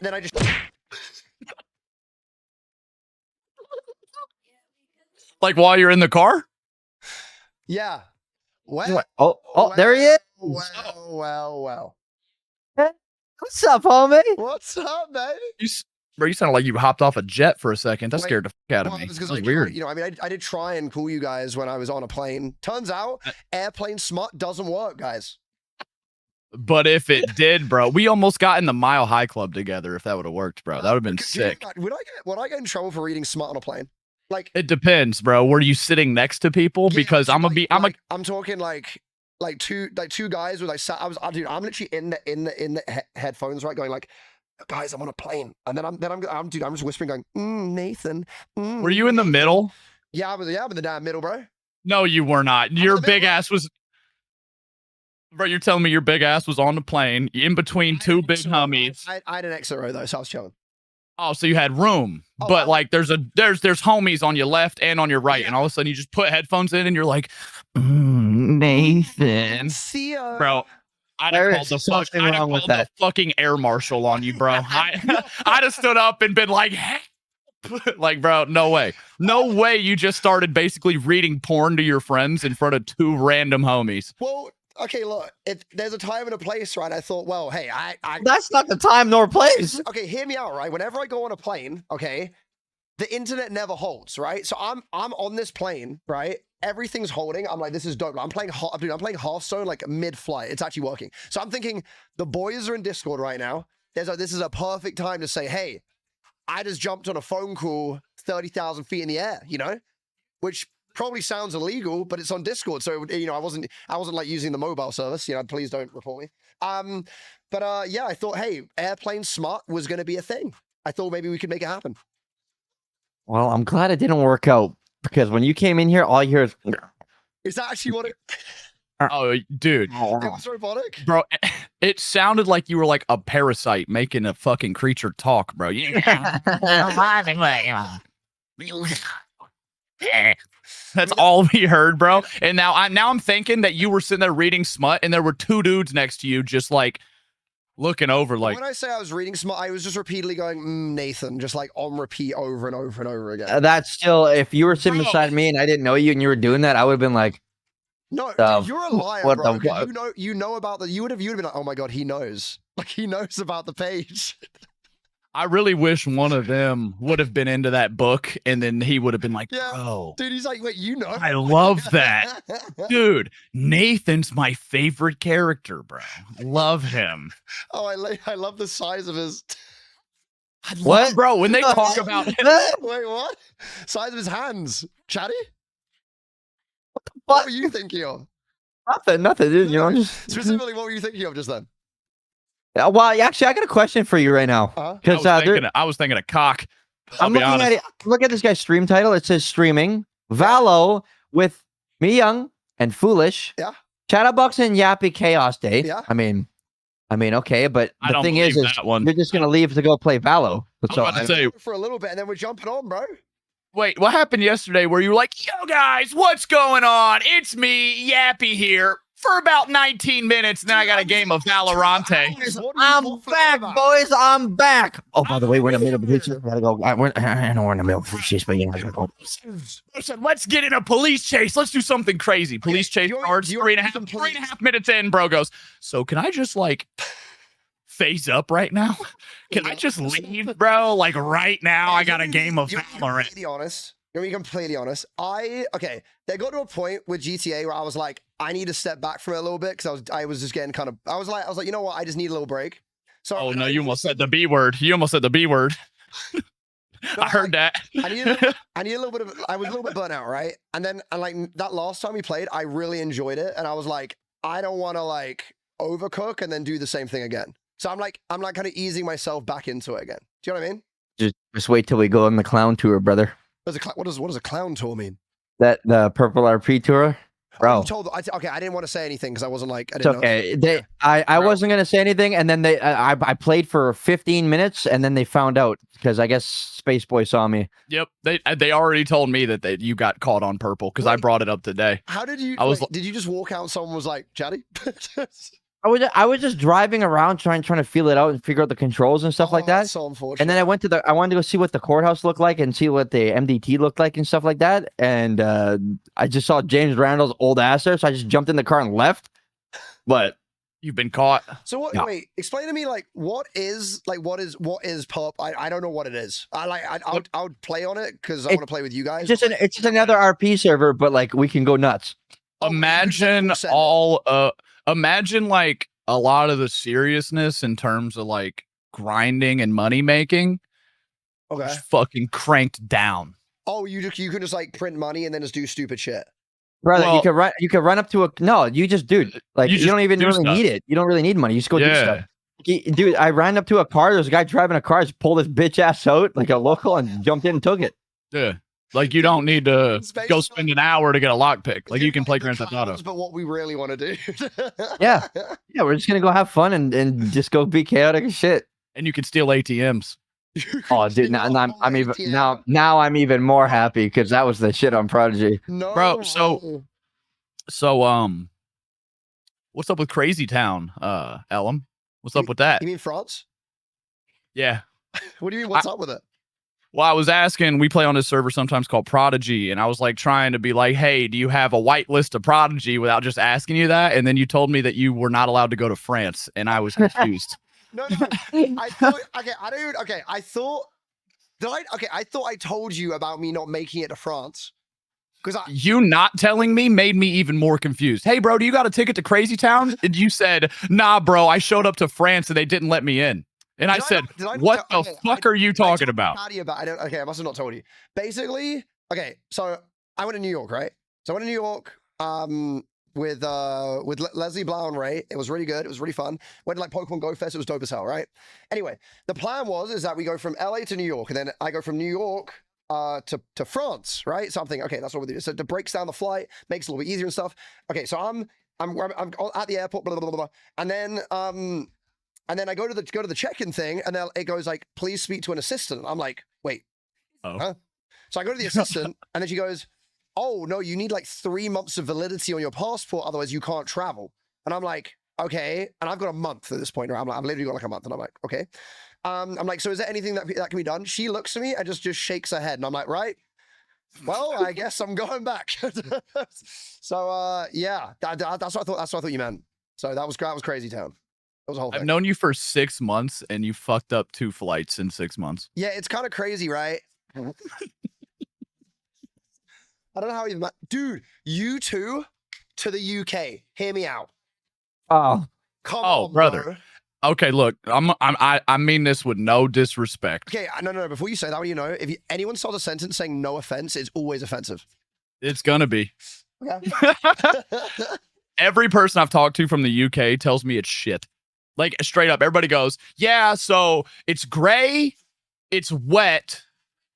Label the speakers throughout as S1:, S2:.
S1: Then I just.
S2: Like while you're in the car?
S1: Yeah. Well.
S3: Oh, there he is.
S1: Well.
S3: What's up, homie?
S1: What's up, baby?
S2: Bro, you sounded like you hopped off a jet for a second. That
S1: Wait,
S2: scared the fuck out of me.
S1: Because
S2: That was weird.
S1: You know, I mean, I did try and call you guys when I was on a plane. Turns out, airplane smart doesn't work, guys.
S2: But if it did, bro, we almost got in the Mile High Club together. If that would have worked, bro, that would have been sick.
S1: Would I get in trouble for reading smart on a plane? Like,
S2: it depends, bro. Were you sitting next to people?
S1: Yeah,
S2: Because I'm
S1: talking like two guys with dude, I'm literally in the headphones, right, going like, guys, I'm on a plane, and then I'm just whispering, going, Nathan.
S2: Were you in the middle?
S1: Yeah, I'm in the damn middle, bro.
S2: No, you were not. Your big ass was. Bro, you're telling me your big ass was on the plane in between two big homies.
S1: I had an exit row though, so I was chilling.
S2: Oh, so you had room, but like there's homies on your left and on your right, and all of a sudden you just put headphones in and you're like, Nathan,
S1: Thio.
S2: bro. I'd have called the fucking air marshal on you, bro. I'd have stood up and been like, hey. Like, bro, no way. No way you just started basically reading porn to your friends in front of two random homies.
S1: Well, okay, look, if there's a time and a place, right? I thought, well, hey,
S3: That's not the time nor place.
S1: Okay, hear me out, right? Whenever I go on a plane, okay, the internet never holds, right? So I'm on this plane, right? Everything's holding. I'm like, this is dope. I'm playing Hearthstone like mid-flight. It's actually working. So I'm thinking the boys are in Discord right now. This is a perfect time to say, hey, I just jumped on a phone call 30,000 feet in the air, you know, which probably sounds illegal, but it's on Discord. So, you know, I wasn't like using the mobile service, you know, please don't report me. Yeah, I thought, hey, airplane smart was going to be a thing. I thought maybe we could make it happen.
S3: Well, I'm glad it didn't work out because when you came in here, all you hear
S1: is that actually what it...
S2: Oh, dude.
S1: It was robotic.
S2: Bro, it sounded like you were like a parasite making a fucking creature talk, bro. That's all we heard, bro. And now I'm thinking that you were sitting there reading smut and there were two dudes next to you just like looking over like.
S1: When I say I was reading smut, I was just repeatedly going, Nathan, just like on repeat over and over and over again.
S3: That's still, if you were sitting beside me and I didn't know you and you were doing that, I would have been like,
S1: no, dude, you're a liar, bro. You know about the. You would have been like, oh my god, he knows. Like he knows about the page.
S2: I really wish one of them would have been into that book, and then he would have been like,
S1: yeah,
S2: bro,
S1: dude. He's like, wait, you know?
S2: I love that, dude. Nathan's my favorite character, bro. I love him.
S1: Oh, I love the size of his.
S3: What,
S2: bro? When they talk about
S1: wait, what? Size of his hands, Chatty? What were you thinking of?
S3: Nothing, dude. You know, just
S1: specifically, what were you thinking of just then?
S3: Well, actually, I got a question for you right now. Because
S2: I was thinking of cock.
S3: I'm looking at it. Look at this guy's stream title. It says streaming Valo with Me Young and Foolish.
S1: Yeah.
S3: Chatterbox and Yappy Chaos Day.
S1: Yeah.
S3: I mean, okay, but the thing is you're just gonna leave to go play Valo.
S2: So I say
S1: for a little bit, and then we're jumping on, bro.
S2: Wait, what happened yesterday where you were like, yo, guys, what's going on? It's me, Yappy here, for about 19 minutes, and then I got a game of Valorante.
S3: I'm back, boys. I'm back. Oh, by the way, we're in the middle of the picture. Gotta go. I know we're in the middle of the chase, but you know,
S2: listen, let's get in a police chase. Let's do something crazy. Police chase starts 3.5 minutes in, bro goes, so can I just, like, face up right now? Can I just leave, bro? Like right now, I got a game of Valorant.
S1: You're being completely honest. Okay, they got to a point with GTA where I was like, I need to step back from it a little bit because I was just getting kind of. I was like, you know what? I just need a little break. So. Oh
S2: no, you almost said the B word. You almost said the B word. No, I heard that.
S1: I need a little bit of. I was a little bit burnt out, right? And then, like that last time we played, I really enjoyed it, and I was like, I don't want to like overcook and then do the same thing again. So I'm like kind of easing myself back into it again. Do you know what I mean?
S3: Just wait till we go on the clown tour, brother.
S1: What does a clown tour mean?
S3: That the Purple RP tour, bro.
S1: Okay, I didn't want to say anything because I wasn't like.
S3: It's okay. I wasn't gonna say anything, and then I played for 15 minutes, and then they found out because I guess Space Boy saw me.
S2: Yep, they already told me that you got caught on purple because I brought it up today.
S1: How did you? Did you just walk out and someone was like, "Chatty"?
S3: I was just driving around trying to feel it out and figure out the controls and stuff like that.
S1: That's so unfortunate.
S3: And then I wanted to go see what the courthouse looked like and see what the MDT looked like and stuff like that. And I just saw James Randall's old ass there, so I just jumped in the car and left. But
S2: you've been caught.
S1: So what? No. Wait, explain to me like what is pup? I don't know what it is. I would play on it because I want to play with you guys.
S3: It's just another RP server, but like we can go nuts.
S2: Imagine imagine like a lot of the seriousness in terms of like grinding and money making.
S1: Okay.
S2: Just fucking cranked down.
S1: Oh, you can just like print money and then just do stupid shit.
S3: Brother, well, you can run up to you don't even really need it. You don't really need money. You just go do stuff. Dude, I ran up to a car. There's a guy driving a car, just pulled his bitch ass out like a local and jumped in and took it.
S2: Yeah. Like you don't need to go spend an hour to get a lockpick. Like you can play Grand Theft Auto.
S1: But what we really want to do.
S3: Yeah, we're just gonna go have fun and just go be chaotic as shit.
S2: And you can steal ATMs.
S3: Oh, dude, now I'm even more happy because that was the shit on Prodigy.
S1: No,
S2: bro. So what's up with Crazy Town, Ellum? What's up with that?
S1: You mean France?
S2: Yeah.
S1: What do you mean? What's up with it?
S2: Well, I was asking, we play on this server sometimes called Prodigy, and I was like trying to be like, hey, do you have a white list of Prodigy without just asking you that? And then you told me that you were not allowed to go to France, and I was confused.
S1: No. I thought, I thought I told you about me not making it to France.
S2: You not telling me made me even more confused. Hey, bro, do you got a ticket to Crazy Town? And you said, nah, bro, I showed up to France and they didn't let me in. And I said, what the fuck are you talking about?
S1: I must have not told you. Basically, so I went to New York, right? So I went to New York with Leslie Blau and Ray. It was really good. It was really fun. Went to like Pokemon Go Fest. It was dope as hell, right? Anyway, the plan is that we go from LA to New York, and then I go from New York to France, right? Something. Okay, that's what we do. So it breaks down the flight, makes it a little bit easier and stuff. Okay, so I'm at the airport, blah blah blah blah, and then I go to the check-in thing, and then it goes like, please speak to an assistant. I'm like, wait, huh? So I go to the assistant, and then she goes, oh no, you need like 3 months of validity on your passport, otherwise you can't travel. And I'm like, okay, and I've got a month at this point. Right? I've literally got like a month, and I'm like, okay. I'm like, so is there anything that can be done? She looks at me and just shakes her head, and I'm like, right. Well, I guess I'm going back. So yeah, that's what I thought you meant. So that was Crazy Town. That was a whole thing.
S2: I've known you for 6 months, and you fucked up 2 flights in 6 months.
S1: Yeah, it's kind of crazy, right? I don't know how you, dude. You two to the UK. Hear me out.
S3: Oh,
S1: come on,
S2: brother.
S1: Bro.
S2: Okay, look, I mean this with no disrespect.
S1: Okay, no. Before you say that, you know, if anyone starts a sentence saying no offense, it's always offensive.
S2: It's gonna be.
S1: Okay.
S2: Every person I've talked to from the UK tells me it's shit. Like straight up, everybody goes, yeah, so it's gray, it's wet,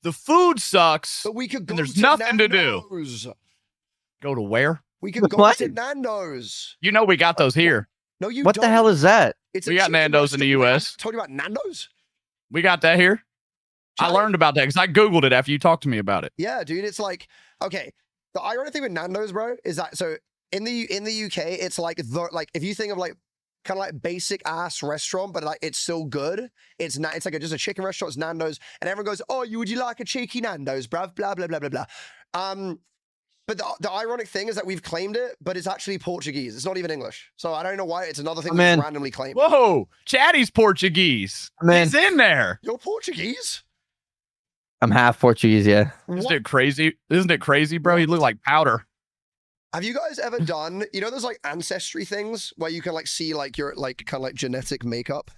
S2: the food sucks,
S1: but we could go
S2: and there's
S1: to
S2: nothing
S1: Nando's.
S2: to do. Go to where?
S1: We could go to Nando's.
S2: You know we got those here.
S1: No, you
S3: what
S1: don't.
S3: the hell is that?
S2: We got Nando's in the US.
S1: Told you about Nando's?
S2: We got that here. I learned about that because I Googled it after you talked to me about it.
S1: Yeah, dude. It's like, okay, the ironic thing with Nando's, bro, is that so in the UK, it's like if you think of like kind of like basic ass restaurant, but like it's still good. It's like just a chicken restaurant. It's Nando's, and everyone goes, "Oh, would you like a cheeky Nando's, bruv?" Blah blah blah blah blah. But the ironic thing is that we've claimed it, but it's actually Portuguese. It's not even English. So I don't know why. It's another thing we randomly claim.
S2: Whoa, Chatty's Portuguese. He's in there.
S1: You're Portuguese?
S3: I'm half Portuguese, yeah.
S2: Isn't it crazy? Isn't it crazy, bro? You look like powder.
S1: Have you guys ever done, you know, those like ancestry things where you can like see like your like kind of like genetic makeup?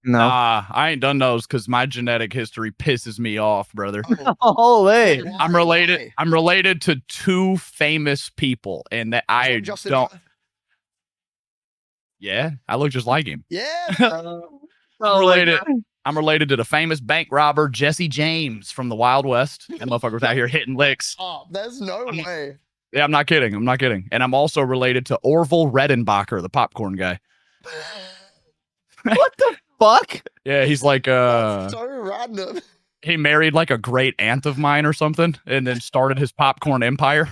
S3: No.
S2: I ain't done those because my genetic history pisses me off, brother.
S3: Holy.
S2: I'm related to 2 famous people, and that I don't. Yeah, I look just like him.
S1: Yeah.
S2: I'm related to the famous bank robber Jesse James from the Wild West. That motherfucker's out here hitting licks.
S1: Oh, there's no way.
S2: Yeah, I'm not kidding. And I'm also related to Orville Redenbacher, the popcorn guy.
S3: What the fuck?
S2: Yeah, he's like
S1: so random.
S2: He married like a great aunt of mine or something, and then started his popcorn empire.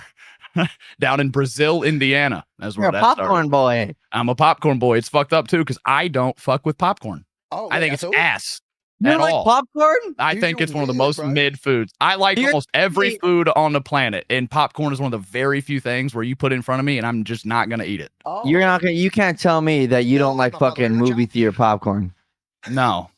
S2: down in Brazil, Indiana. That's where
S3: You're a popcorn boy.
S2: I'm a popcorn boy. It's fucked up too because I don't fuck with popcorn.
S1: Oh,
S2: I think it's ass.
S3: You don't like popcorn?
S2: I think it's one of the most mid foods. I like almost every food on the planet, and popcorn is one of the very few things where you put it in front of me and I'm just not gonna eat it.
S1: Oh.
S3: You're not gonna. You can't tell me that you don't like fucking movie theater popcorn.
S2: No.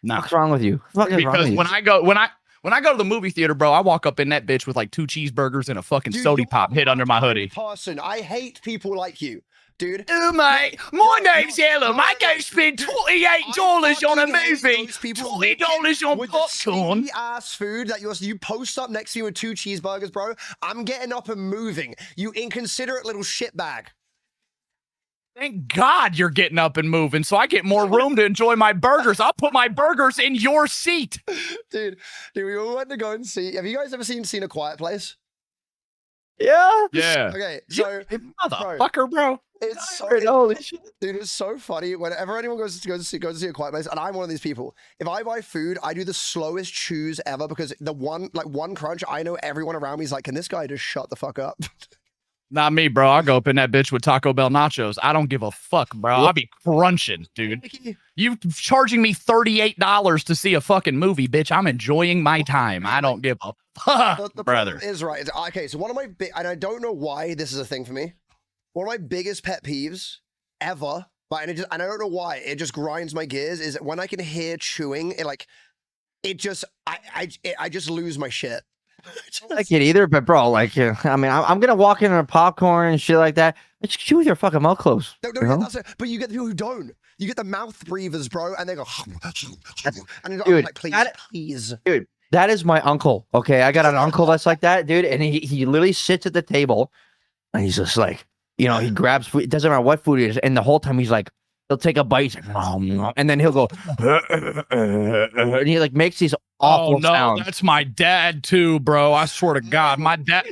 S3: What's wrong with you?
S2: Because when I go to the movie theater, bro, I walk up in that bitch with like 2 cheeseburgers and a fucking soda pop hid under my hoodie.
S1: Person, I hate people like you. Dude.
S2: Oh, mate. My name's Ellum. I go spend $28 on a movie. $20 on popcorn.
S1: Ass food that you post up next to you with 2 cheeseburgers, bro. I'm getting up and moving. You inconsiderate little shitbag.
S2: Thank God you're getting up and moving so I get more room to enjoy my burgers. I'll put my burgers in your seat.
S1: Dude, we all went to go and see. Have you guys ever seen A Quiet Place?
S3: Yeah.
S2: Yeah.
S1: Okay, so
S2: motherfucker, bro.
S1: It's so,
S3: holy shit.
S1: Dude, it's so funny. Whenever anyone goes to see A Quiet Place, and I'm one of these people, if I buy food, I do the slowest chews ever because the one crunch, I know everyone around me is like, can this guy just shut the fuck up?
S2: Not me, bro. I go up in that bitch with Taco Bell nachos. I don't give a fuck, bro. I'll be crunching, dude. You charging me $38 to see a fucking movie, bitch. I'm enjoying my time. I don't give a fuck,
S1: the
S2: brother.
S1: Is right. Okay, so one of my big, and I don't know why this is a thing for me. One of my biggest pet peeves ever, and I don't know why, it just grinds my gears, is when I can hear chewing, I just lose my shit.
S3: I don't like it either, but bro, like, I mean, I'm gonna walk in on a popcorn and shit like that. Just chew with your fucking mouth closed.
S1: No, that's it. But you get the people who don't. You get the mouth breathers, bro, and they go, and
S3: dude,
S1: like, please.
S3: Dude, that is my uncle. Okay, I got an uncle that's like that, dude, and he literally sits at the table, and he's just like, you know, he grabs food. It doesn't matter what food it is, and the whole time he's like, he'll take a bite, and then he'll go, and he like makes these awful sounds.
S2: That's my dad too, bro. I swear to God, my dad,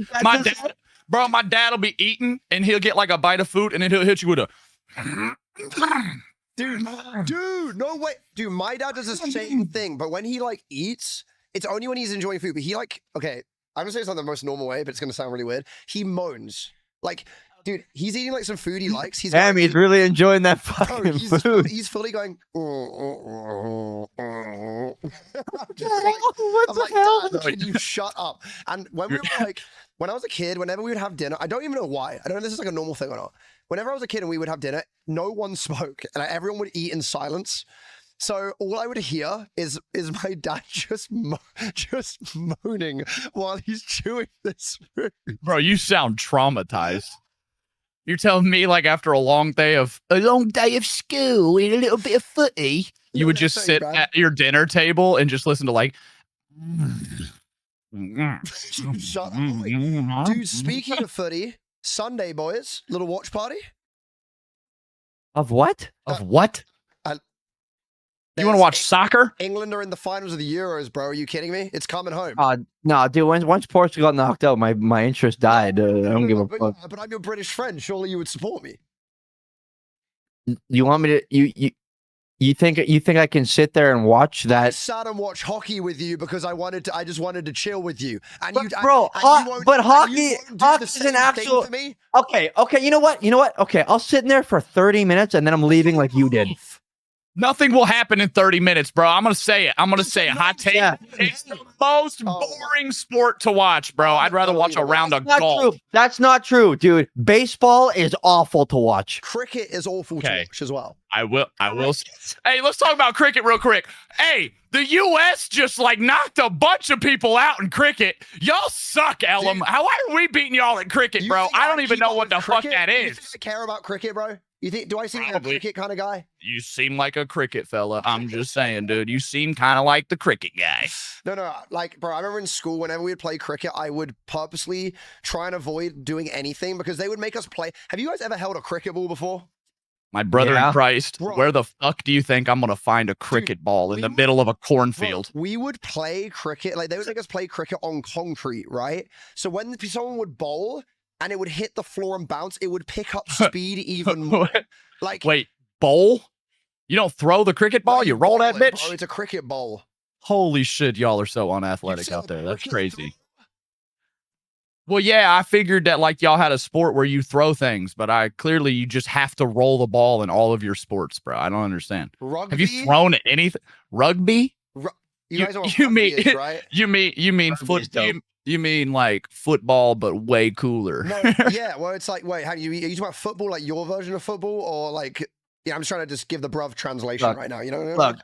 S2: bro, my dad will be eating, and he'll get like a bite of food, and then he'll hit you with a.
S1: Dude, no way. Dude, my dad does the same thing, but when he like eats, it's only when he's enjoying food. But he like, okay, I'm gonna say it's not the most normal way, but it's gonna sound really weird. He moans. Like, dude, he's eating like some food he likes. He's
S3: really enjoying that fucking food.
S1: He's fully going. I'm like, Dad, can you shut up? And when we were like, when I was a kid, whenever we would have dinner, I don't even know why. I don't know if this is like a normal thing or not. Whenever I was a kid and we would have dinner, no one spoke, and everyone would eat in silence. So all I would hear is my dad just moaning while he's chewing this food.
S2: Bro, you sound traumatized. You're telling me like after a long day of school and a little bit of footy, you would just sit at your dinner table and just listen to like.
S1: Shut up. Dude, speaking of footy, Sunday, boys, little watch party.
S3: Of what?
S2: Of what? You want to watch soccer?
S1: England are in the finals of the Euros, bro. Are you kidding me? It's coming home.
S3: No, dude. Once Portugal got knocked out, my interest died. I don't give a fuck.
S1: But I'm your British friend. Surely you would support me.
S3: You want me to? You think I can sit there and watch that?
S1: I sat and watch hockey with you because I just wanted to chill with you. And
S3: hockey is an actual. Okay. You know what? Okay, I'll sit in there for 30 minutes and then I'm leaving like you did.
S2: Nothing will happen in 30 minutes, bro. I'm going to say it. Hot take. Yeah. It's the most boring sport to watch, bro. I'd rather watch a round of golf.
S3: That's not true, dude. Baseball is awful to watch.
S1: Cricket is awful to watch as well.
S2: I will. Hey, let's talk about cricket real quick. Hey, the U.S. just like knocked a bunch of people out in cricket. Y'all suck, Ellum. Why are we beating y'all at cricket, bro? I don't even know what the fuck that is.
S1: You think I care about cricket, bro? Do I seem like a cricket kind of guy?
S2: You seem like a cricket fella. I'm just saying, dude. You seem kind of like the cricket guy.
S1: No. Like, bro, I remember in school, whenever we would play cricket, I would purposely try and avoid doing anything because they would make us play. Have you guys ever held a cricket ball before?
S2: My brother in Christ, bro, where the fuck do you think I'm going to find a cricket ball in the middle of a cornfield?
S1: We would play cricket. Like, they would make us play cricket on concrete, right? So when someone would bowl, and it would hit the floor and bounce, it would pick up speed even more. Like,
S2: wait, bowl? You don't throw the cricket ball? You roll that bitch?
S1: Bro, it's a cricket bowl.
S2: Holy shit, y'all are so unathletic out there. That's crazy. Well, yeah, I figured that like y'all had a sport where you throw things, but you just have to roll the ball in all of your sports, bro. I don't understand.
S1: Rugby?
S2: Have you thrown anything? Rugby?
S1: You guys know what rugby is, right?
S2: You mean football? You mean like football, but way cooler?
S1: No, yeah. Well, it's like, wait, are you talking about football, like your version of football, or like? Yeah, I'm just trying to just give the bruv translation right now. You know?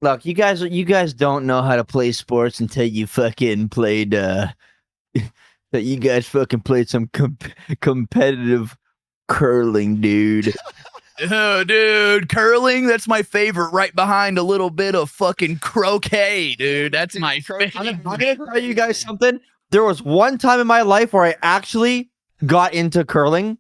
S3: Look, you guys don't know how to play sports until you fucking played. That you guys fucking played some competitive curling, dude.
S2: Oh, dude, curling, that's my favorite, right behind a little bit of fucking croquet, dude. That's my favorite.
S3: I'm gonna tell you guys something. There was one time in my life where I actually got into curling.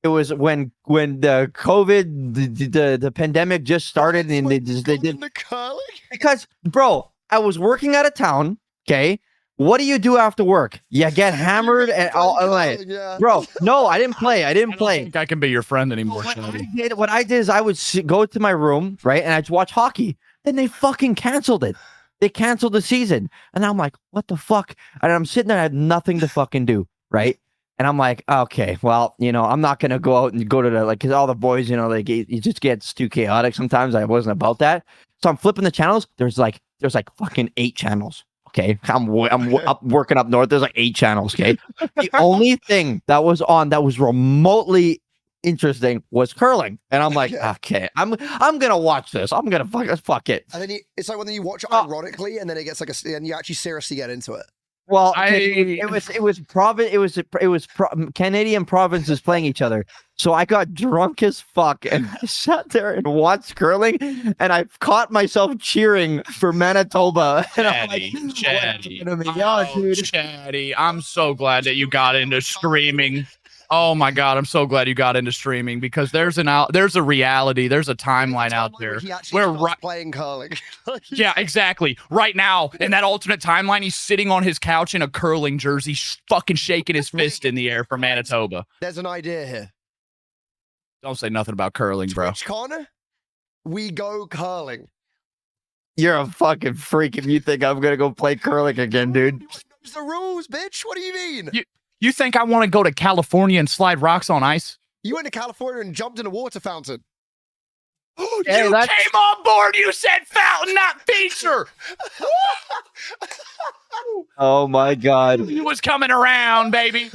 S3: It was when the COVID, the pandemic just started, and they did
S1: the curling.
S3: Because, bro, I was working out of town, okay? What do you do after work? You get hammered and all night. Yeah. Bro, no, I didn't play. I don't
S2: think I can be your friend anymore.
S3: What I did is I would go to my room, right? And I'd watch hockey. Then they fucking canceled it. They canceled the season. And I'm like, what the fuck? And I'm sitting there, I had nothing to fucking do, right? And I'm like, okay, well, I'm not going to go out and go to because all the boys, like it just gets too chaotic sometimes. I wasn't about that. So I'm flipping the channels. There's like fucking 8 channels. Okay, I'm up working up north. There's like 8 channels. Okay, the only thing that was on that was remotely interesting was curling, and I'm like, okay, I'm gonna watch this. I'm gonna fuck it.
S1: And then it's like when you watch it ironically, and then it gets and you actually seriously get into it.
S3: Well, it was Canadian provinces playing each other. So I got drunk as fuck and I sat there and watched curling, and I caught myself cheering for Manitoba. And I'm like,
S2: Chatty. Chatty. I'm so glad that you got into streaming. Oh my God, I'm so glad you got into streaming, because there's a reality, there's a timeline out there
S1: where playing curling.
S2: Yeah, exactly. Right now, in that alternate timeline, he's sitting on his couch in a curling jersey, fucking shaking his fist in the air for Manitoba.
S1: There's an idea here.
S2: Don't say nothing about curling, bro.
S1: Connor, we go curling.
S3: You're a fucking freak if you think I'm gonna go play curling again, dude.
S1: It's the rules, bitch. What do you mean?
S2: You think I want to go to California and slide rocks on ice?
S1: You went to California and jumped in a water fountain.
S2: You came on board. You said fountain, not feature.
S3: Oh my God.
S2: He was coming around, baby.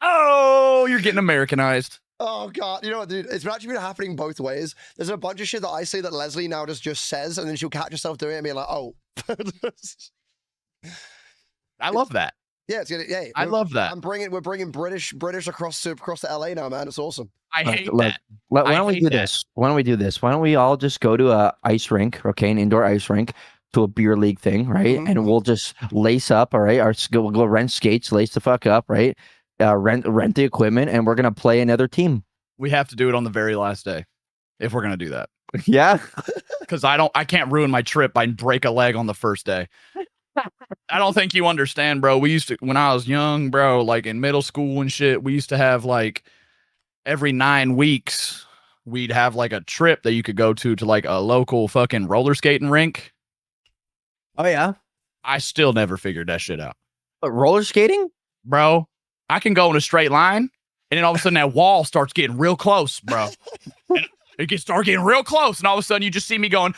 S2: Oh, you're getting Americanized.
S1: Oh God. You know what, dude? It's actually been happening both ways. There's a bunch of shit that I say that Leslie now just says, and then she'll catch herself doing it and be like, oh.
S2: I love that.
S1: Yeah, it's gonna. Yeah,
S2: I love that.
S1: We're bringing British across to LA now, man. It's awesome.
S2: I hate that.
S3: Why don't we do this? Why don't we all just go to a ice rink, okay, an indoor ice rink, to a beer league thing, right? Mm-hmm. And we'll just lace up, all right? We'll go rent skates, lace the fuck up, right? Rent the equipment, and we're gonna play another team.
S2: We have to do it on the very last day, if we're gonna do that.
S3: Yeah,
S2: because I can't ruin my trip by break a leg on the first day. I don't think you understand, bro. We used to, when I was young, bro, like in middle school and shit, we used to have like every 9 weeks, we'd have like a trip that you could go to like a local fucking roller skating rink.
S3: Oh, yeah.
S2: I still never figured that shit out.
S3: But roller skating?
S2: Bro, I can go in a straight line, and then all of a sudden that wall starts getting real close, bro. And it can start getting real close, and all of a sudden you just see me going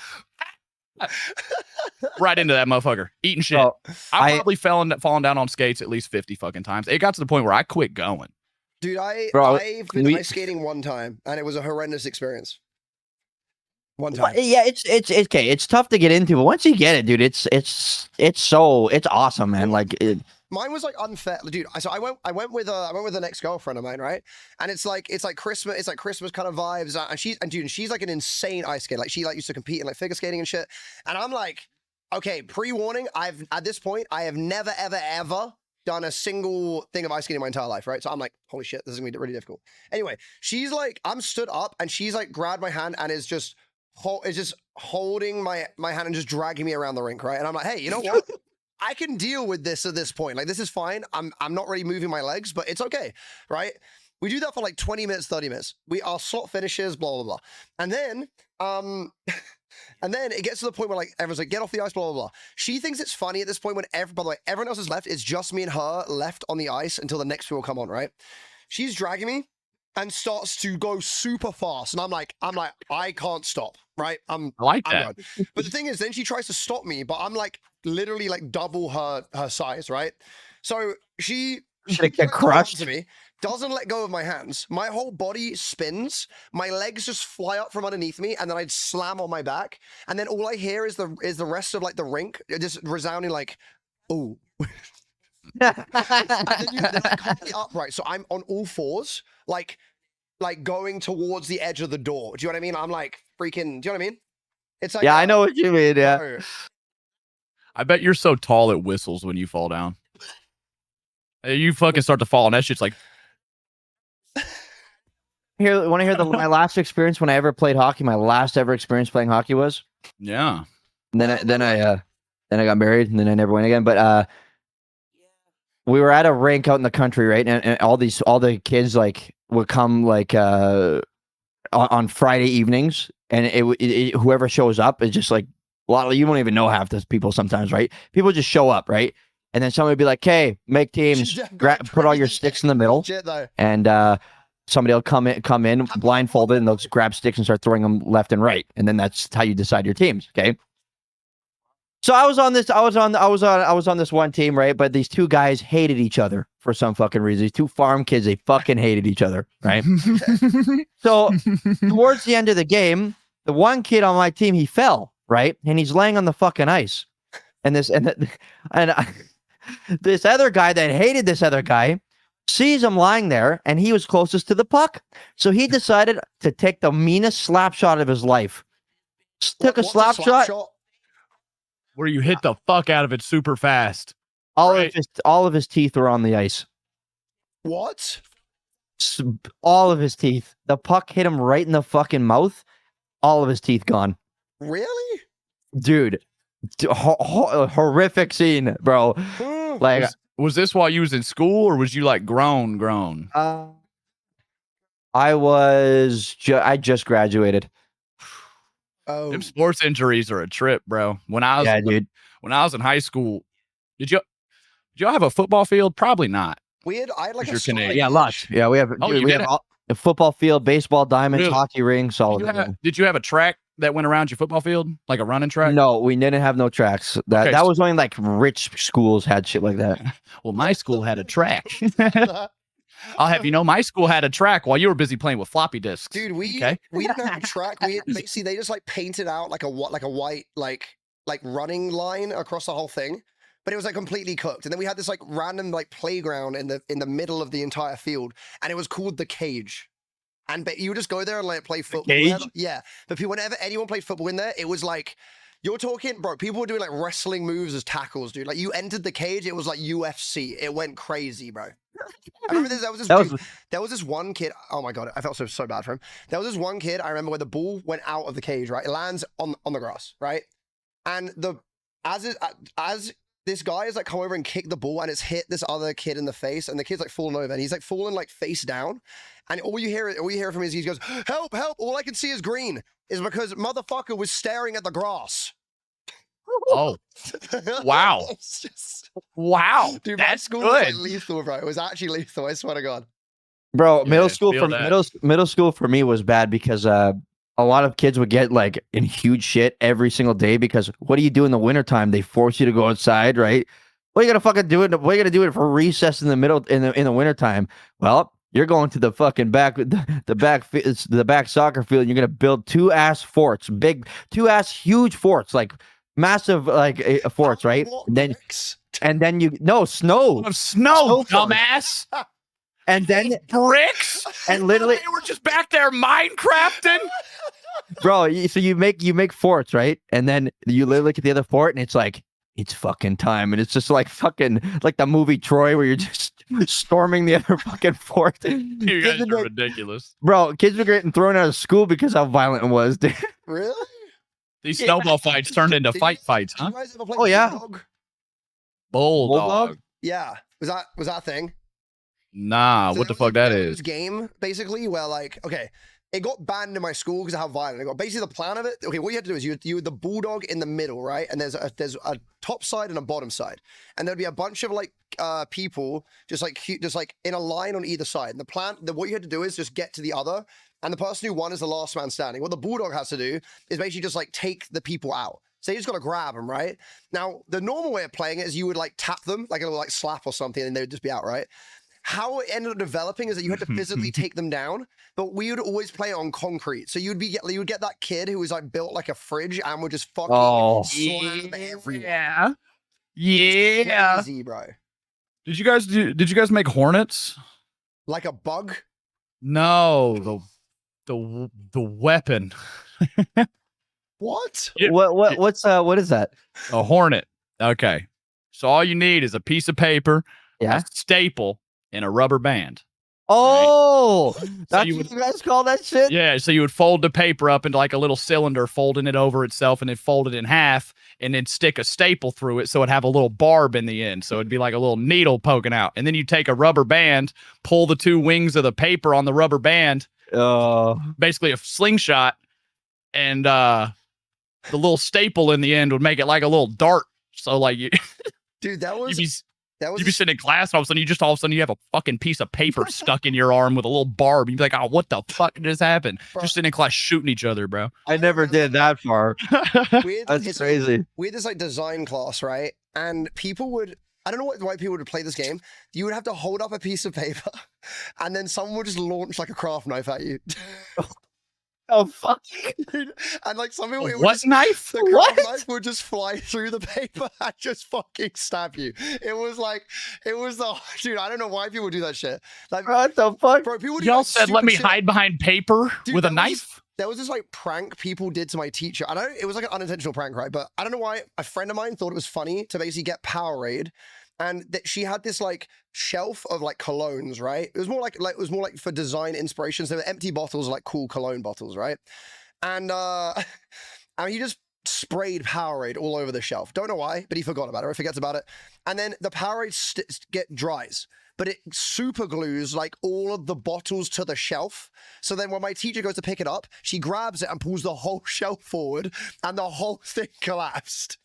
S2: right into that motherfucker, eating shit. Well, I've probably fallen down on skates at least 50 fucking times. It got to the point where I quit going.
S1: Dude, I've been ice skating one time, and it was a horrendous experience. One time.
S3: Yeah, it's okay. It's tough to get into, but once you get it, dude, it's awesome, man. Like
S1: mine was like unfair, dude. So I went with an ex-girlfriend of mine, right? And it's like Christmas kind of vibes. And she's like an insane ice skater. Like she used to compete in like figure skating and shit. And I'm like, okay, pre-warning, at this point I have never ever done a single thing of ice skating my entire life, right? So I'm like, holy shit, this is gonna be really difficult. Anyway, she's like, I'm stood up and she's like grabbed my hand and is just holding my hand and just dragging me around the rink, right? And I'm like, hey, you know what? I can deal with this at this point. Like, this is fine. I'm not really moving my legs, but it's okay, right? We do that for like 20 minutes, 30 minutes. Our slot finishes, blah, blah, blah. And then And then it gets to the point where like everyone's like, get off the ice, blah, blah, blah. She thinks it's funny at this point when by the way, everyone else is left. It's just me and her left on the ice until the next people come on, right? She's dragging me and starts to go super fast. And I'm like, I can't stop, right?
S2: I like that.
S1: Good. But the thing is, then she tries to stop me, but I'm like literally like double her size, right? So she
S3: get crushed
S1: to me, doesn't let go of my hands. My whole body spins. My legs just fly up from underneath me, and then I'd slam on my back. And then all I hear is the rest of like the rink just resounding like, "Ooh." And then I can't get upright, so I'm on all fours, like going towards the edge of the door. Do you know what I mean? I'm like freaking. Do you know what I mean? It's like,
S3: yeah, I know what you mean. Yeah.
S1: No.
S2: I bet you're so tall it whistles when you fall down. You fucking start to fall, and that shit's like.
S3: Here, want to hear my last experience when I ever played hockey? My last ever experience playing hockey was.
S2: Yeah.
S3: And then I got married, and then I never went again. But we were at a rink out in the country, right? And all the kids like would come like on Friday evenings, and it whoever shows up is just like a lot of, you don't even know half the people sometimes, right? People just show up, right? And then somebody would be like, "Hey, make teams, put all your sticks in the middle," and somebody will come in blindfolded, and they'll just grab sticks and start throwing them left and right, and then that's how you decide your teams. Okay. So I was on this one team, right? But these two guys hated each other for some fucking reason. These two farm kids, they fucking hated each other, right? So towards the end of the game, the one kid on my team, he fell, right? And he's laying on the fucking ice. And this other guy that hated this other guy sees him lying there, and he was closest to the puck. So he decided to take the meanest slap shot of his life. Took a slap shot.
S2: Where you hit the fuck out of it super fast.
S3: All of his teeth were on the ice.
S1: What?
S3: All of his teeth. The puck hit him right in the fucking mouth. All of his teeth gone.
S1: Really?
S3: Dude. Horrific scene, bro. Like,
S2: was this while you was in school, or was you like grown?
S3: I just graduated.
S1: Oh,
S2: them sports injuries are a trip, bro. When I was in high school, did y'all have a football field? Probably not.
S1: I had like a
S2: Canadian.
S3: Yeah, lots. Yeah, we have.
S2: Oh,
S3: we have a football field, baseball diamonds,
S2: really?
S3: Hockey ring, solid.
S2: Did you have a track that went around your football field, like a running track?
S3: No, we didn't have no tracks. That was only like rich schools had shit like that.
S2: Well, my school had a track. I'll have you know, my school had a track while you were busy playing with floppy disks.
S1: Dude, we didn't have a track. Basically they just like painted out like a white like running line across the whole thing, but it was like completely cooked. And then we had this like random like playground in the middle of the entire field, and it was called the Cage. And you just go there and like play football. Yeah, but whenever anyone played football in there, it was like, you're talking, bro, people were doing like wrestling moves as tackles, dude. Like you entered the cage, it was like UFC. It went crazy, bro. I remember there was this one kid. Oh my god, I felt so bad for him. There was this one kid, I remember, where the ball went out of the cage, right? It lands on the grass, right? And as this guy is like come over and kick the ball, and it's hit this other kid in the face, and the kid's like falling over, and he's like falling like face down. And all you hear from him is he goes, "Help, help." All I can see is green. Is because motherfucker was staring at the grass.
S2: Oh, wow. Wow.
S1: Dude,
S2: that's
S1: good.
S2: Was
S1: like lethal, bro. It was actually lethal. I swear to God.
S3: Bro, middle school for me was bad because a lot of kids would get like in huge shit every single day because what do you do in the wintertime? They force you to go outside, right? What are you gonna fucking do it? What are you gonna do it for recess in the wintertime? Well, you're going to the fucking back soccer field, and you're gonna build two ass huge forts, like massive forts, right? And then snow,
S2: dumbass.
S3: And then
S2: bricks,
S3: and literally
S2: they were just back there Minecrafting,
S3: bro. So you make forts, right? And then you literally look at the other fort, and it's like, it's fucking time, and it's just like fucking like the movie Troy, where you're just storming the other fucking fort.
S2: You guys are ridiculous,
S3: bro. Kids were getting thrown out of school because how violent it was, dude.
S1: Really?
S2: These snowball fights turned into fights, huh?
S1: You guys ever play
S2: Bulldog?
S1: Yeah. Was that a thing?
S2: Nah, so what the fuck that is?
S1: Game basically where like, okay, it got banned in my school because of how violent it got. Basically, the plan of it, okay, what you had to do is you had the bulldog in the middle, right? And there's a top side and a bottom side. And there'd be a bunch of like people just like in a line on either side. And the plan, what you had to do is just get to the other. And the person who won is the last man standing. What the bulldog has to do is basically just like take the people out. So you just got to grab them, right? Now, the normal way of playing it is you would like tap them, like a little like slap or something, and they would just be out, right? How it ended up developing is that you had to physically take them down, but we would always play it on concrete. So you would get that kid who was like built like a fridge and would just fucking slam everyone.
S2: Yeah.
S1: Crazy, bro.
S2: Did you guys make hornets?
S1: Like a bug?
S2: No, the weapon.
S1: What?
S3: What is that?
S2: A hornet. Okay. So all you need is a piece of paper, a staple, and a rubber band.
S3: Oh,
S2: right?
S3: That's what you guys call that shit?
S2: Yeah, so you would fold the paper up into like a little cylinder, folding it over itself, and then fold it in half, and then stick a staple through it so it'd have a little barb in the end. So it'd be like a little needle poking out. And then you take a rubber band, pull the two wings of the paper on the rubber band, basically a slingshot, and the little staple in the end would make it like a little dart. So like you,
S1: dude, you'd
S2: be sitting in class, and all of a sudden you have a fucking piece of paper stuck in your arm with a little barb. You'd be like, oh, what the fuck just happened? Bro. Just sitting in class shooting each other, bro.
S3: I never did that far. That's crazy.
S1: We had this like design class, right? And people would, I don't know why people would play this game. You would have to hold up a piece of paper and then someone would just launch like a craft knife at you.
S3: Oh, fuck.
S1: And like some people,
S2: knife?
S1: The craft knife would just fly through the paper and just fucking stab you. It was dude, I don't know why people do that shit. Like,
S3: what the fuck?
S1: Bro, people do
S2: y'all
S1: like
S2: said, let me hide behind paper with a knife?
S1: There was this like prank people did to my teacher. It was like an unintentional prank, right? But I don't know why a friend of mine thought it was funny to basically get Powerade. And that she had this like shelf of like colognes, right? It was more like for design inspirations. They were empty bottles, like cool cologne bottles, right? And he just sprayed Powerade all over the shelf. Don't know why, but he forgot about it or forgets about it. And then the Powerade dries, but it super glues like all of the bottles to the shelf. So then when my teacher goes to pick it up, she grabs it and pulls the whole shelf forward, and the whole thing collapsed.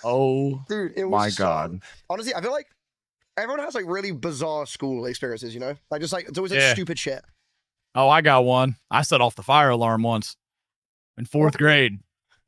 S2: Oh,
S1: dude, it was
S2: my God.
S1: Honestly, I feel like everyone has like really bizarre school experiences, you know? Like just like, it's always like stupid shit.
S2: Oh, I got one. I set off the fire alarm once in 4th grade.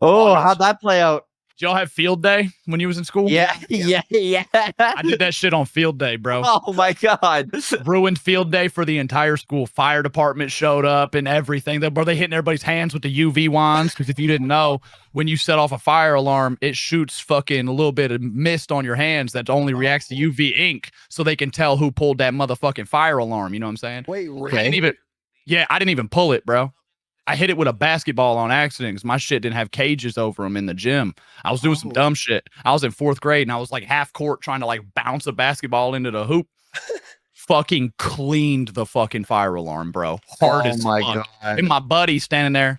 S3: Oh, how'd that play out?
S2: Did y'all have field day when you was in school?
S3: Yeah.
S2: I did that shit on field day, bro.
S3: Oh my God.
S2: Ruined field day for the entire school. Fire department showed up and everything. They hitting everybody's hands with the UV wands. Because if you didn't know, when you set off a fire alarm, it shoots fucking a little bit of mist on your hands that only reacts to UV ink, so they can tell who pulled that motherfucking fire alarm. You know what I'm saying?
S1: Wait, really?
S2: I didn't even pull it, bro. I hit it with a basketball on accident because my shit didn't have cages over them in the gym. I was doing some dumb shit. I was in 4th grade and I was like half court trying to like bounce a basketball into the hoop. Fucking cleaned the fucking fire alarm, bro. Hard as fuck. God. And my buddy standing there,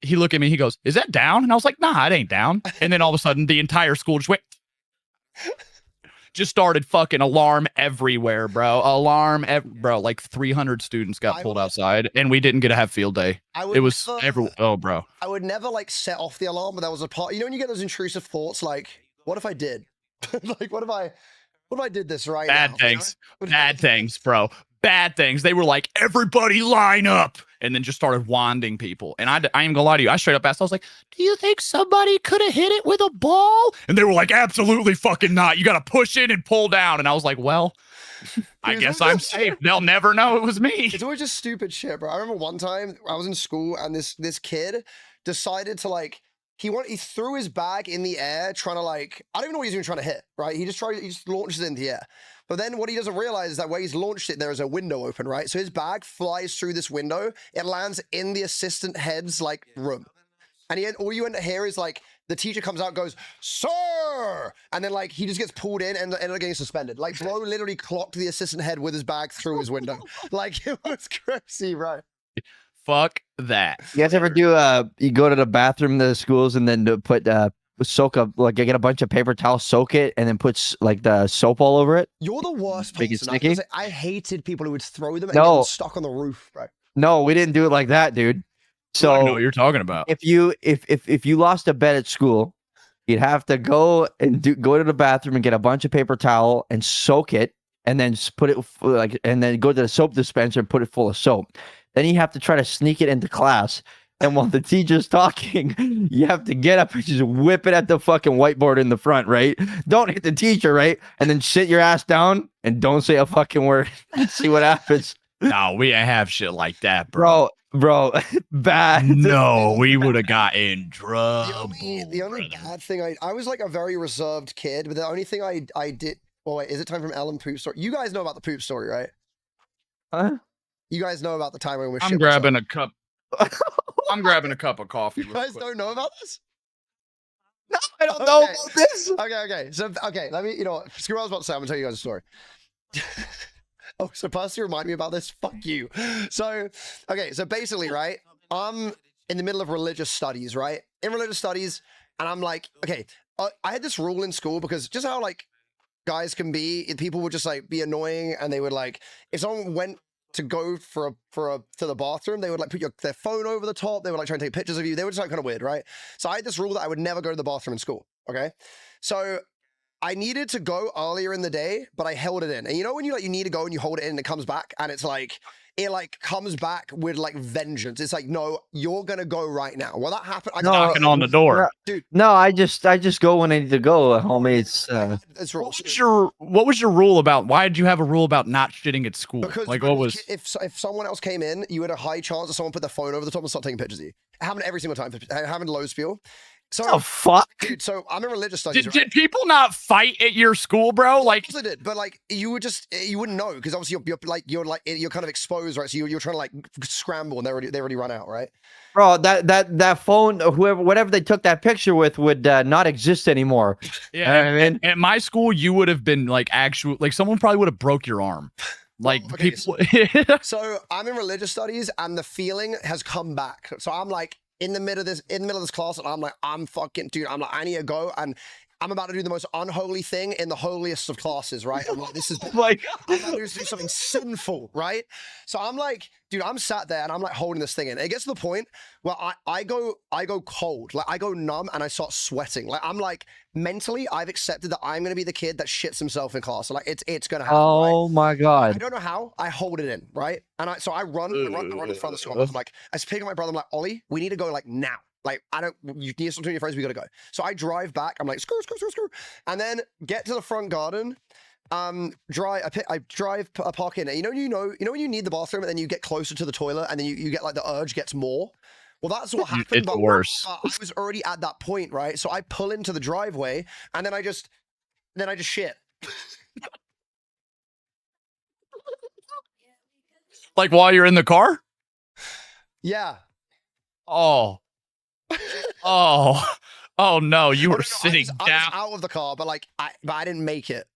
S2: he looked at me, he goes, "Is that down?" And I was like, "Nah, it ain't down." And then all of a sudden the entire school just went. Just started fucking alarm everywhere, bro. Bro, like 300 students got pulled outside, and we didn't get to have field day. It was everywhere. Oh, bro.
S1: I would never like set off the alarm, but that was a part. You know when you get those intrusive thoughts, like, what if I did? Like, what if I did this right now?
S2: Bad things. You know? Bad things, bro. Bad things. They were like, everybody line up, and then just started wanding people. And I ain't gonna lie to you. I straight up asked, I was like, do you think somebody could have hit it with a ball? And they were like, absolutely fucking not. You got to push in and pull down. And I was like, well, I guess I'm safe. They'll never know it was me.
S1: It's always just stupid shit, bro. I remember one time I was in school and this kid decided to like, he threw his bag in the air trying to like, I don't even know what he's even trying to hit, right? He just launches it in the air. But then what he doesn't realize is that where he's launched it, there is a window open, right? So his bag flies through this window. It lands in the assistant head's like room. And all you end up here is like, the teacher comes out and goes, "Sir!" And then like, he just gets pulled in and ended up getting suspended. Like, bro literally clocked the assistant head with his bag through his window. Like, it was crazy, right?
S2: Fuck that.
S3: You guys ever do, you go to the bathroom in the schools and then put, soak up, like get a bunch of paper towels, soak it, and then put like the soap all over it?
S1: You're the worst
S3: Make it
S1: person.
S3: sticky?
S1: I hated people who would throw them and get them stuck on the roof, bro.
S3: No, we didn't do it like that, dude. So
S2: I know what you're talking about.
S3: If you lost a bet at school, you'd have to go go to the bathroom and get a bunch of paper towel and soak it, and then put it and then go to the soap dispenser and put it full of soap. Then you have to try to sneak it into class. And while the teacher's talking, you have to get up and just whip it at the fucking whiteboard in the front, right? Don't hit the teacher, right? And then sit your ass down and don't say a fucking word. See what happens.
S2: No, we ain't have shit like that, bro.
S3: Bro, bad.
S2: No, we would have got in trouble.
S1: The only bad thing I was like a very reserved kid, but the only thing I did. Well, wait, is it time from Ellum poop story? You guys know about the poop story, right?
S3: Huh?
S1: You guys know about the time when we.
S2: I'm grabbing a cup. I'm grabbing a cup of coffee.
S1: You guys don't know about this?
S3: No, I don't know about this.
S1: Okay. So, let me, screw what I was about to say. I'm going to tell you guys a story. Oh, so Percy reminded me about this? Fuck you. So, so basically, right, I'm in the middle of religious studies, right? In religious studies, and I'm like, okay, I had this rule in school because just how, like, guys can be, people would just, like, be annoying, and they would, like, if someone went to go to the bathroom, they would like put their phone over the top. They would like try and take pictures of you. They were just like kind of weird, right? So I had this rule that I would never go to the bathroom in school. Okay, so I needed to go earlier in the day, but I held it in. And you know when you need to go and you hold it in and it comes back, and it's like it like comes back with like vengeance. It's like, no, you're gonna go right now. Well, that happened.
S2: Knocking on the door,
S1: dude.
S3: No, I just go when I need to go, homie.
S1: It's wrong.
S2: What was your rule about? Why did you have a rule about not shitting at school?
S1: Because
S2: like, what was?
S1: If someone else came in, you had a high chance that someone put their phone over the top and start taking pictures of you. It happened every single time. It happened low spiel. So,
S3: oh fuck,
S1: dude. So I'm in religious studies.
S2: Did people not fight at your school, bro? Like,
S1: they did, but like you wouldn't know because obviously you're kind of exposed, right? So you're trying to like scramble, and they already run out, right?
S3: Bro, that phone, whatever they took that picture with would not exist anymore.
S2: Yeah, and at my school, you would have been like someone probably would have broke your arm. Like, well, okay, people.
S1: So I'm in religious studies, and the feeling has come back. So I'm like. In the middle of this class, and I'm like, I'm fucking, dude, I'm like, I need to go, and I'm about to do the most unholy thing in the holiest of classes, right? I'm like, this is
S3: like,
S1: I'm about to do something sinful, right? So I'm like, dude, I'm sat there and I'm like holding this thing in. It gets to the point where I go cold, like I go numb and I start sweating. Like I'm like mentally, I've accepted that I'm gonna be the kid that shits himself in class. So like it's gonna happen.
S3: Oh
S1: right?
S3: my god!
S1: I don't know how. I hold it in, right? And I run in front of the school. I'm like, I speak to my brother. I'm like, Ollie, we need to go like now. Like, you need something to your friends, we gotta go. So I drive back, I'm like, screw, and then get to the front garden, I park in it. You know when you need the bathroom and then you get closer to the toilet and then you get like the urge gets more? Well, that's what happened.
S2: It's worse.
S1: I was already at that point, right? So I pull into the driveway and then I just shit.
S2: Like while you're in the car?
S1: Yeah.
S2: Oh no, you were sitting down.
S1: I was out of the car, but like I didn't make it.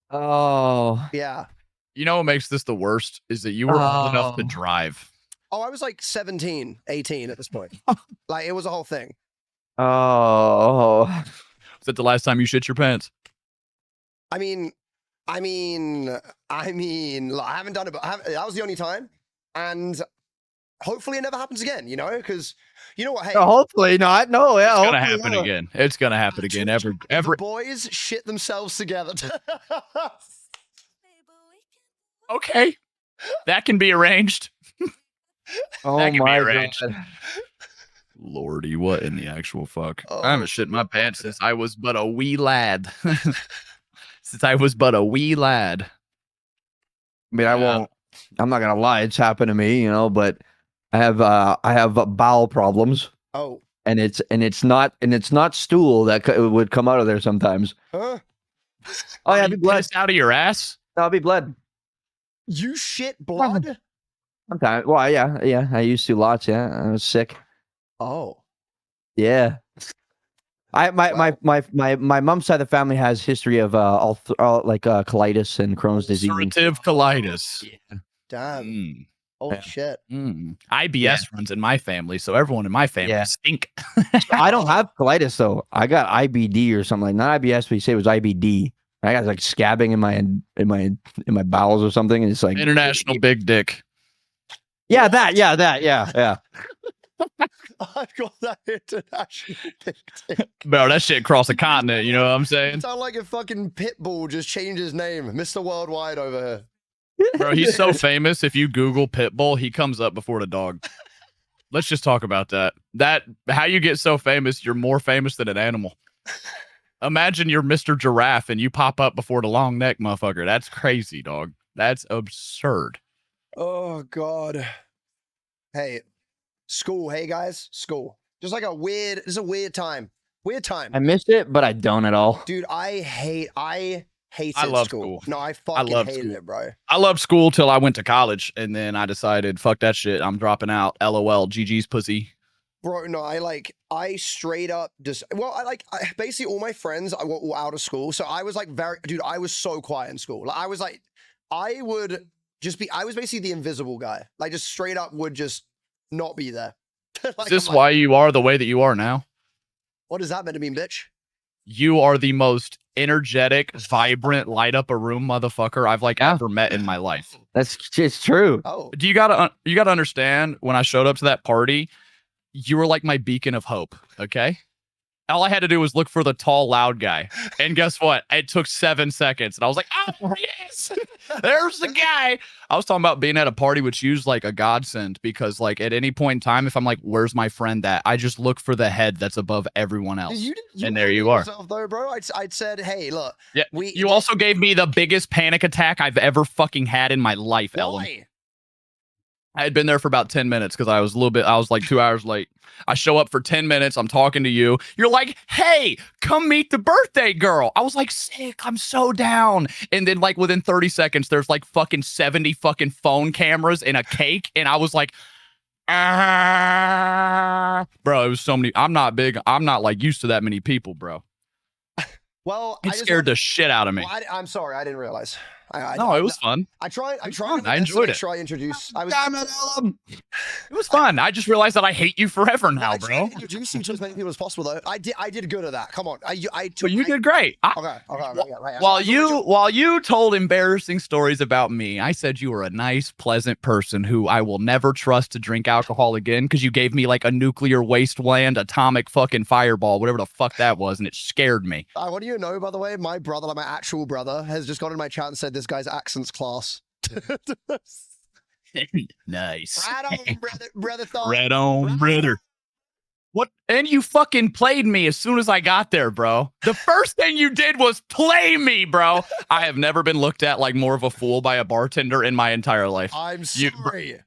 S3: Oh.
S1: Yeah.
S2: You know what makes this the worst is that you were old enough to drive.
S1: Oh, I was like 17, 18 at this point. Like it was a whole thing.
S3: Oh.
S2: Was that the last time you shit your pants?
S1: I mean, I haven't done it, but that was the only time. And hopefully it never happens again, because you know what? Hey,
S3: no, hopefully not. No, yeah,
S2: it's gonna happen again. It's gonna happen again. Every
S1: the boys shit themselves together.
S2: Okay, that can be arranged.
S3: Oh
S2: that can
S3: my
S2: be arranged.
S3: God.
S2: Lordy, what in the actual fuck?
S1: Oh,
S2: I haven't shit my pants since I was but a wee lad. I
S3: mean, I won't. I'm not gonna lie. It's happened to me, but I have bowel problems.
S1: Oh.
S3: And it's not stool that would come out of there sometimes.
S1: Huh?
S3: Oh yeah, I'd be blood
S2: out of your ass.
S3: No, I'll be blood.
S1: You shit blood?
S3: Sometimes. Well, yeah. I used to lots. Yeah, I was sick.
S1: Oh.
S3: Yeah. My mom's side of the family has history of colitis and Crohn's disease.
S2: Ulcerative colitis.
S3: Yeah.
S1: Damn. Holy shit.
S2: IBS runs in my family, so everyone in my family stink.
S3: I don't have colitis though. I got IBD or something like not IBS, but you say it was IBD. I got like scabbing in my bowels or something, and it's like
S2: international big dick.
S3: Yeah, yeah.
S1: I've got that international picture.
S2: Bro, that shit crossed the continent. You know what I'm saying?
S1: Sound like a fucking pit bull just changed his name, Mr. Worldwide over here.
S2: Bro, he's so famous. If you Google Pitbull, he comes up before the dog. Let's just talk about that. How you get so famous, you're more famous than an animal. Imagine you're Mr. Giraffe and you pop up before the long neck motherfucker. That's crazy, dog. That's absurd.
S1: Oh, God. Hey, school. Hey, guys. School. Just like it's a weird time. Weird time.
S3: I missed it, but I don't at all.
S1: Dude, I hated
S2: love
S1: school. No, I fucking hated it, bro.
S2: I loved school till I went to college, and then I decided, fuck that shit. I'm dropping out. LOL. GG's pussy.
S1: Bro, no, I straight up just, basically all my friends were out of school. So I was like dude, I was so quiet in school. Like, I was basically the invisible guy. Like, just straight up would just not be there.
S2: Like, is this why you are the way that you are now?
S1: What does that mean to mean, bitch?
S2: You are the most energetic, vibrant, light up a room motherfucker I've ever met in my life.
S3: It's true.
S1: Oh,
S2: you gotta understand, when I showed up to that party, you were like my beacon of hope. Okay. All I had to do was look for the tall, loud guy. And guess what? It took 7 seconds. And I was like, oh, yes, there's the guy. I was talking about being at a party, which used like a godsend, because like at any point in time, if I'm like, where's my friend at? I just look for the head that's above everyone else. And there you are.
S1: Yourself, though, bro. I'd said, hey, look.
S2: Yeah. You also gave me the biggest panic attack I've ever fucking had in my life, Ellum. I had been there for about 10 minutes because I was like 2 hours late. I show up for 10 minutes. I'm talking to you. You're like, hey, come meet the birthday girl. I was like, sick. I'm so down. And then like within 30 seconds, there's like fucking 70 fucking phone cameras and a cake. And I was like, bro, it was so many. I'm not like used to that many people, bro.
S1: Well,
S2: it scared the shit out of me.
S1: Well, I'm sorry. I didn't realize.
S2: No, it was fun.
S1: I tried.
S2: I enjoyed it.
S1: Sure, I introduced. I was.
S3: Damn it, Ellum.
S2: It was fun. I just realized that I hate you forever now, bro.
S1: Introduce you to as many people as possible, though. I did good at that. Come on.
S2: You did great.
S1: Okay.
S2: While you told embarrassing stories about me, I said you were a nice, pleasant person who I will never trust to drink alcohol again, because you gave me like a nuclear wasteland, atomic fucking fireball, whatever the fuck that was, and it scared me.
S1: What do you know, by the way? My brother, like my actual brother, has just gone in my chat and said this guy's accent's class.
S2: Nice.
S1: Right on, brother.
S2: Right on, brother. What? And you fucking played me as soon as I got there, bro. The first thing you did was play me, bro. I have never been looked at like more of a fool by a bartender in my entire life.
S1: I'm sorry.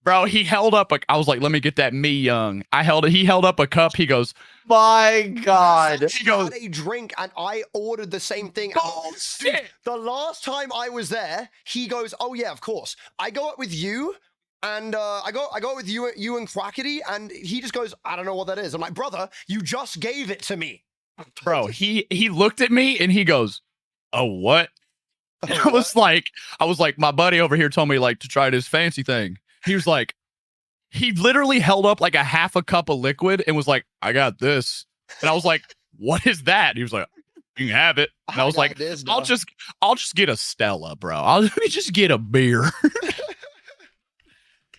S2: Bro, he held up I was like, let me get that me young. He held up a cup. He goes,
S3: my God.
S1: He goes, had a drink and I ordered the same thing.
S2: Oh, shit.
S1: The last time I was there, he goes, oh yeah, of course. I go up with you and I go with you and Quackity, and he just goes, I don't know what that is. I'm like, brother, you just gave it to me.
S2: Bro, he looked at me and he goes, oh, what? And I was like, my buddy over here told me like to try this fancy thing. He was like, he literally held up like a half a cup of liquid and was like, I got this. And I was like, what is that? He was like, you can have it. And I was like, I'll just get a Stella, bro. Let me just get a beer.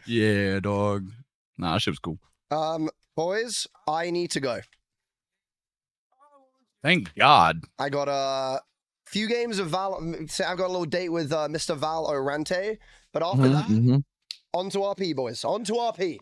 S2: Yeah, dog. Nah, that shit was cool.
S1: Boys, I need to go.
S2: Thank God.
S1: I got a few games of Val. I've got a little date with Mr. Val Orante, but after that, on to RP, boys. On to RP.